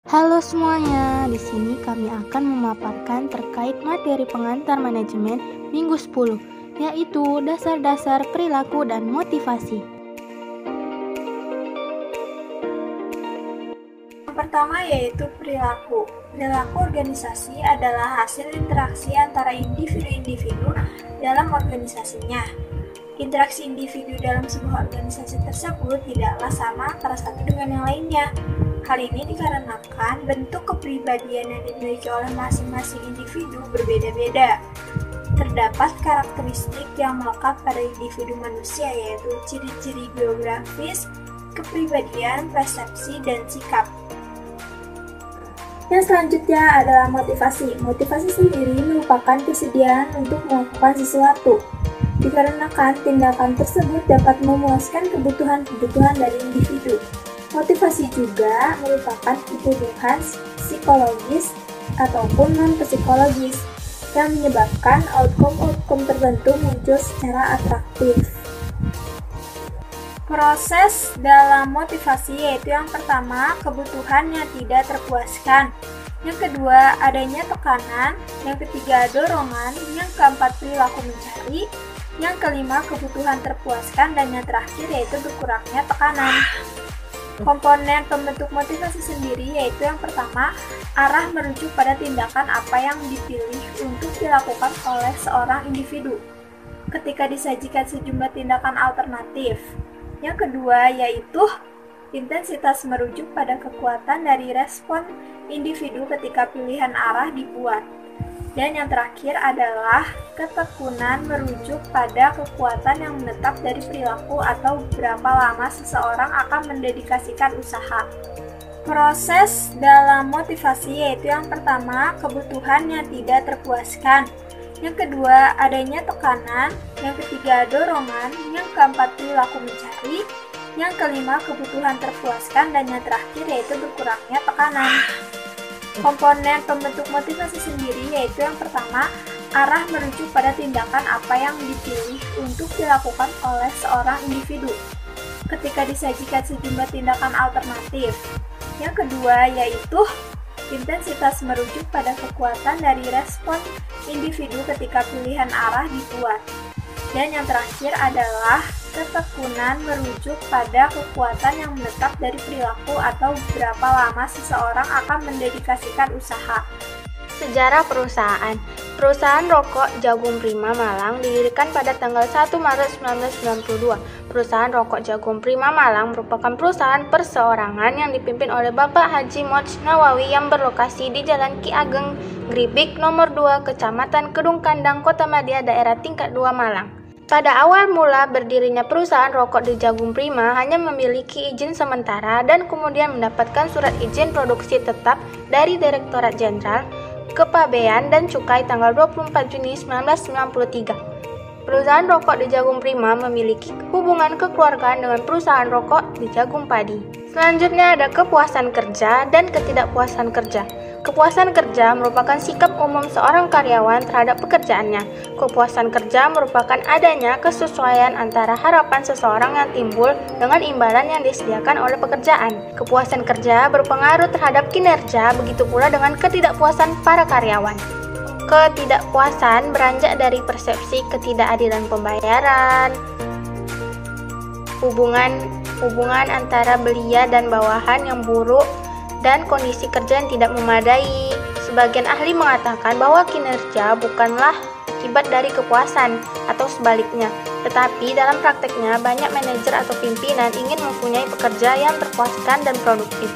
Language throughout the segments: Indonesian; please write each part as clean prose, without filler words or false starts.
Halo semuanya, di sini kami akan memaparkan terkait materi pengantar manajemen minggu 10, yaitu dasar-dasar perilaku dan motivasi. Yang pertama yaitu perilaku. Perilaku organisasi adalah hasil interaksi antara individu-individu dalam organisasinya. Interaksi individu dalam sebuah organisasi tersebut tidaklah sama antara satu dengan yang lainnya. Hal ini dikarenakan bentuk kepribadian yang dimiliki oleh masing-masing individu berbeda-beda. Terdapat karakteristik yang melekat pada individu manusia, yaitu ciri-ciri biografis, kepribadian, persepsi, dan sikap. Yang selanjutnya adalah motivasi. Motivasi sendiri merupakan kesediaan untuk melakukan sesuatu, dikarenakan tindakan tersebut dapat memuaskan kebutuhan-kebutuhan dari individu. Motivasi juga merupakan kebutuhan psikologis ataupun non-psikologis yang menyebabkan outcome tertentu muncul secara atraktif. Proses dalam motivasi yaitu yang pertama, kebutuhan yang tidak terpuaskan. Yang kedua, adanya tekanan. Yang ketiga, dorongan. Yang keempat, perilaku mencari. Yang kelima, kebutuhan terpuaskan. Dan yang terakhir yaitu berkurangnya tekanan. Komponen pembentuk motivasi sendiri yaitu yang pertama, arah merujuk pada tindakan apa yang dipilih untuk dilakukan oleh seorang individu ketika disajikan sejumlah tindakan alternatif. Yang kedua yaitu intensitas merujuk pada kekuatan dari respon individu ketika pilihan arah dibuat. Dan yang terakhir adalah ketekunan merujuk pada kekuatan yang menetap dari perilaku atau berapa lama seseorang akan mendedikasikan usaha. Proses dalam motivasi yaitu yang pertama, kebutuhan yang tidak terpuaskan. Yang kedua, adanya tekanan. Yang ketiga, dorongan. Yang keempat, perilaku mencari. Yang kelima, kebutuhan terpuaskan. Dan yang terakhir yaitu berkurangnya tekanan. Komponen pembentuk motivasi sendiri yaitu yang pertama, arah merujuk pada tindakan apa yang dipilih untuk dilakukan oleh seorang individu ketika disajikan sejumlah tindakan alternatif. Yang kedua yaitu intensitas merujuk pada kekuatan dari respon individu ketika pilihan arah dibuat. Dan yang terakhir adalah ketekunan merujuk pada kekuatan yang menetap dari perilaku atau berapa lama seseorang akan mendedikasikan usaha. Sejarah perusahaan. Perusahaan rokok Jagung Prima Malang didirikan pada tanggal 1 Maret 1992. Perusahaan rokok Jagung Prima Malang merupakan perusahaan perseorangan yang dipimpin oleh Bapak Haji Moj Nawawi yang berlokasi di Jalan Ki Ageng, Gribik, nomor 2, Kecamatan Kedung Kandang, Kota Madia, daerah tingkat 2 Malang. Pada awal mula berdirinya perusahaan rokok di Jagung Prima hanya memiliki izin sementara dan kemudian mendapatkan surat izin produksi tetap dari Direktorat Jenderal Kepabean dan Cukai tanggal 24 Juni 1993. Perusahaan rokok di Jagung Prima memiliki hubungan kekeluargaan dengan perusahaan rokok di Jagung Padi. Selanjutnya ada kepuasan kerja dan ketidakpuasan kerja. Kepuasan kerja merupakan sikap umum seorang karyawan terhadap pekerjaannya. Kepuasan kerja merupakan adanya kesesuaian antara harapan seseorang yang timbul dengan imbalan yang disediakan oleh pekerjaan. Kepuasan kerja berpengaruh terhadap kinerja, begitu pula dengan ketidakpuasan para karyawan. Ketidakpuasan beranjak dari persepsi ketidakadilan pembayaran, hubungan antara belia dan bawahan yang buruk, dan kondisi kerja yang tidak memadai. Sebagian ahli mengatakan bahwa kinerja bukanlah akibat dari kepuasan atau sebaliknya, tetapi dalam prakteknya banyak manajer atau pimpinan ingin mempunyai pekerja yang terpuaskan dan produktif.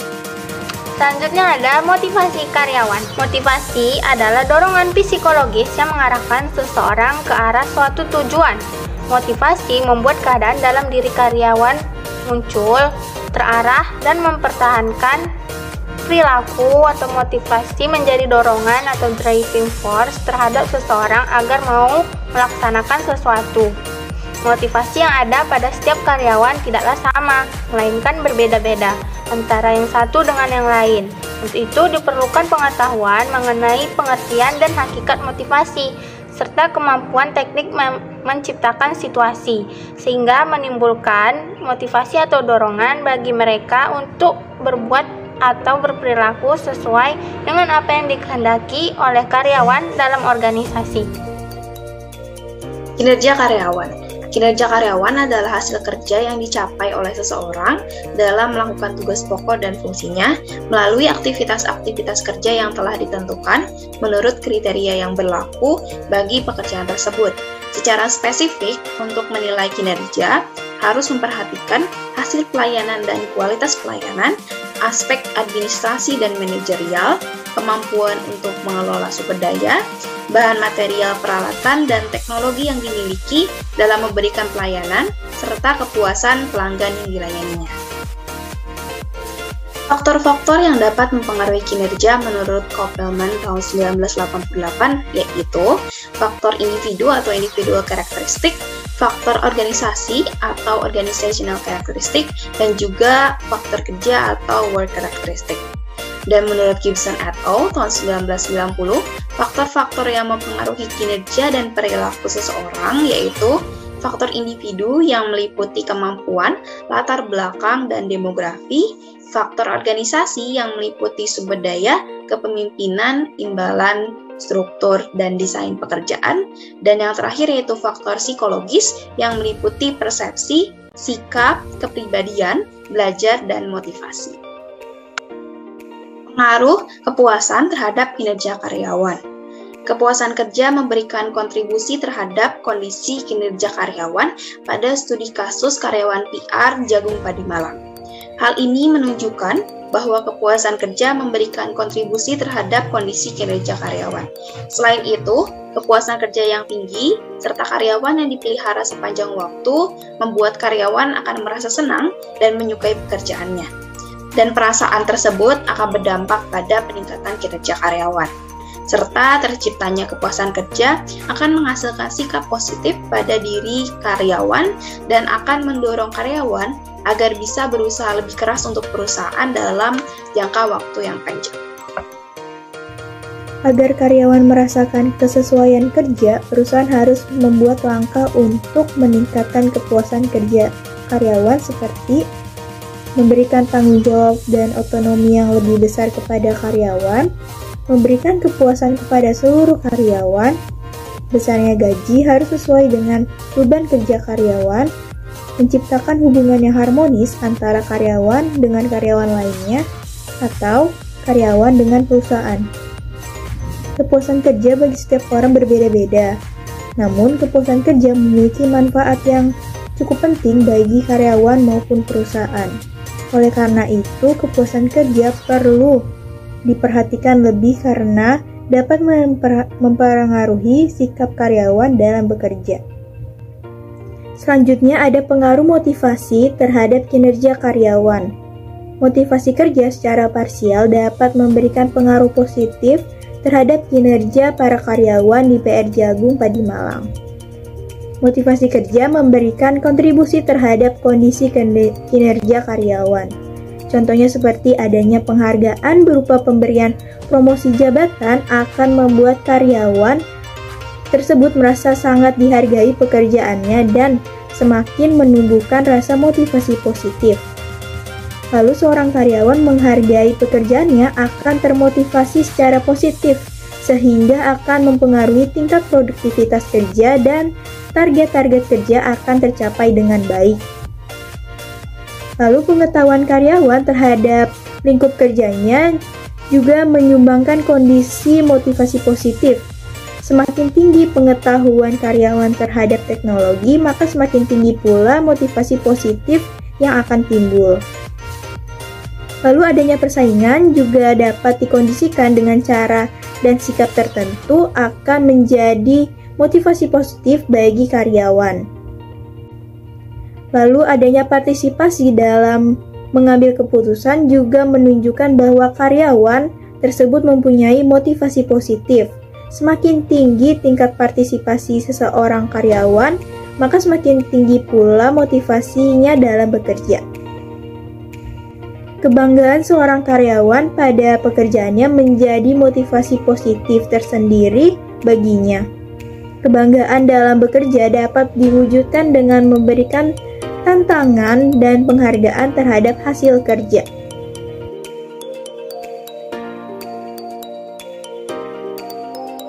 Selanjutnya ada motivasi karyawan. Motivasi adalah dorongan psikologis yang mengarahkan seseorang ke arah suatu tujuan. Motivasi membuat keadaan dalam diri karyawan muncul, terarah, dan mempertahankan perilaku atau motivasi menjadi dorongan atau driving force terhadap seseorang agar mau melaksanakan sesuatu. Motivasi yang ada pada setiap karyawan tidaklah sama, melainkan berbeda-beda antara yang satu dengan yang lain. Untuk itu diperlukan pengetahuan mengenai pengertian dan hakikat motivasi, serta kemampuan teknik menciptakan situasi, sehingga menimbulkan motivasi atau dorongan bagi mereka untuk berbuat atau berperilaku sesuai dengan apa yang dikehendaki oleh karyawan dalam organisasi. Kinerja karyawan. Kinerja karyawan adalah hasil kerja yang dicapai oleh seseorang dalam melakukan tugas pokok dan fungsinya melalui aktivitas-aktivitas kerja yang telah ditentukan menurut kriteria yang berlaku bagi pekerjaan tersebut. Secara spesifik, untuk menilai kinerja, harus memperhatikan hasil pelayanan dan kualitas pelayanan, aspek administrasi dan manajerial, kemampuan untuk mengelola sumber daya, bahan material, peralatan, dan teknologi yang dimiliki dalam memberikan pelayanan, serta kepuasan pelanggan yang dilayaninya. Faktor-faktor yang dapat mempengaruhi kinerja menurut Koppelman tahun 1988 yaitu faktor individu atau individual karakteristik, faktor organisasi atau organizational karakteristik, dan juga faktor kerja atau work karakteristik. Dan menurut Gibson et al. Tahun 1990, faktor-faktor yang mempengaruhi kinerja dan perilaku seseorang yaitu faktor individu yang meliputi kemampuan, latar belakang, dan demografi, faktor organisasi yang meliputi sumber daya, kepemimpinan, imbalan, struktur, dan desain pekerjaan, dan yang terakhir yaitu faktor psikologis yang meliputi persepsi, sikap, kepribadian, belajar, dan motivasi. Pengaruh kepuasan terhadap kinerja karyawan. Kepuasan kerja memberikan kontribusi terhadap kondisi kinerja karyawan pada studi kasus karyawan PR Jagung Padi Malang. Hal ini menunjukkan bahwa kepuasan kerja memberikan kontribusi terhadap kondisi kinerja karyawan. Selain itu, kepuasan kerja yang tinggi serta karyawan yang dipelihara sepanjang waktu membuat karyawan akan merasa senang dan menyukai pekerjaannya. Dan perasaan tersebut akan berdampak pada peningkatan kinerja karyawan. Serta terciptanya kepuasan kerja akan menghasilkan sikap positif pada diri karyawan dan akan mendorong karyawan agar bisa berusaha lebih keras untuk perusahaan dalam jangka waktu yang panjang. Agar karyawan merasakan kesesuaian kerja, perusahaan harus membuat langkah untuk meningkatkan kepuasan kerja karyawan seperti memberikan tanggung jawab dan otonomi yang lebih besar kepada karyawan, memberikan kepuasan kepada seluruh karyawan, besarnya gaji harus sesuai dengan beban kerja karyawan, menciptakan hubungan yang harmonis antara karyawan dengan karyawan lainnya, atau karyawan dengan perusahaan. Kepuasan kerja bagi setiap orang berbeda-beda, namun kepuasan kerja memiliki manfaat yang cukup penting bagi karyawan maupun perusahaan. Oleh karena itu, kepuasan kerja perlu diperhatikan lebih karena dapat mempengaruhi sikap karyawan dalam bekerja. Selanjutnya ada pengaruh motivasi terhadap kinerja karyawan. Motivasi kerja secara parsial dapat memberikan pengaruh positif terhadap kinerja para karyawan di PR Jagung Padi Malang. Motivasi kerja memberikan kontribusi terhadap kondisi kinerja karyawan. Contohnya seperti adanya penghargaan berupa pemberian promosi jabatan akan membuat karyawan tersebut merasa sangat dihargai pekerjaannya dan semakin menumbuhkan rasa motivasi positif. Lalu seorang karyawan menghargai pekerjaannya akan termotivasi secara positif sehingga akan mempengaruhi tingkat produktivitas kerja dan target-target kerja akan tercapai dengan baik. Lalu pengetahuan karyawan terhadap lingkup kerjanya juga menyumbangkan kondisi motivasi positif. Semakin tinggi pengetahuan karyawan terhadap teknologi, maka semakin tinggi pula motivasi positif yang akan timbul. Lalu adanya persaingan juga dapat dikondisikan dengan cara dan sikap tertentu akan menjadi motivasi positif bagi karyawan. Lalu adanya partisipasi dalam mengambil keputusan juga menunjukkan bahwa karyawan tersebut mempunyai motivasi positif. Semakin tinggi tingkat partisipasi seseorang karyawan, maka semakin tinggi pula motivasinya dalam bekerja. Kebanggaan seorang karyawan pada pekerjaannya menjadi motivasi positif tersendiri baginya. Kebanggaan dalam bekerja dapat diwujudkan dengan memberikan tantangan dan penghargaan terhadap hasil kerja.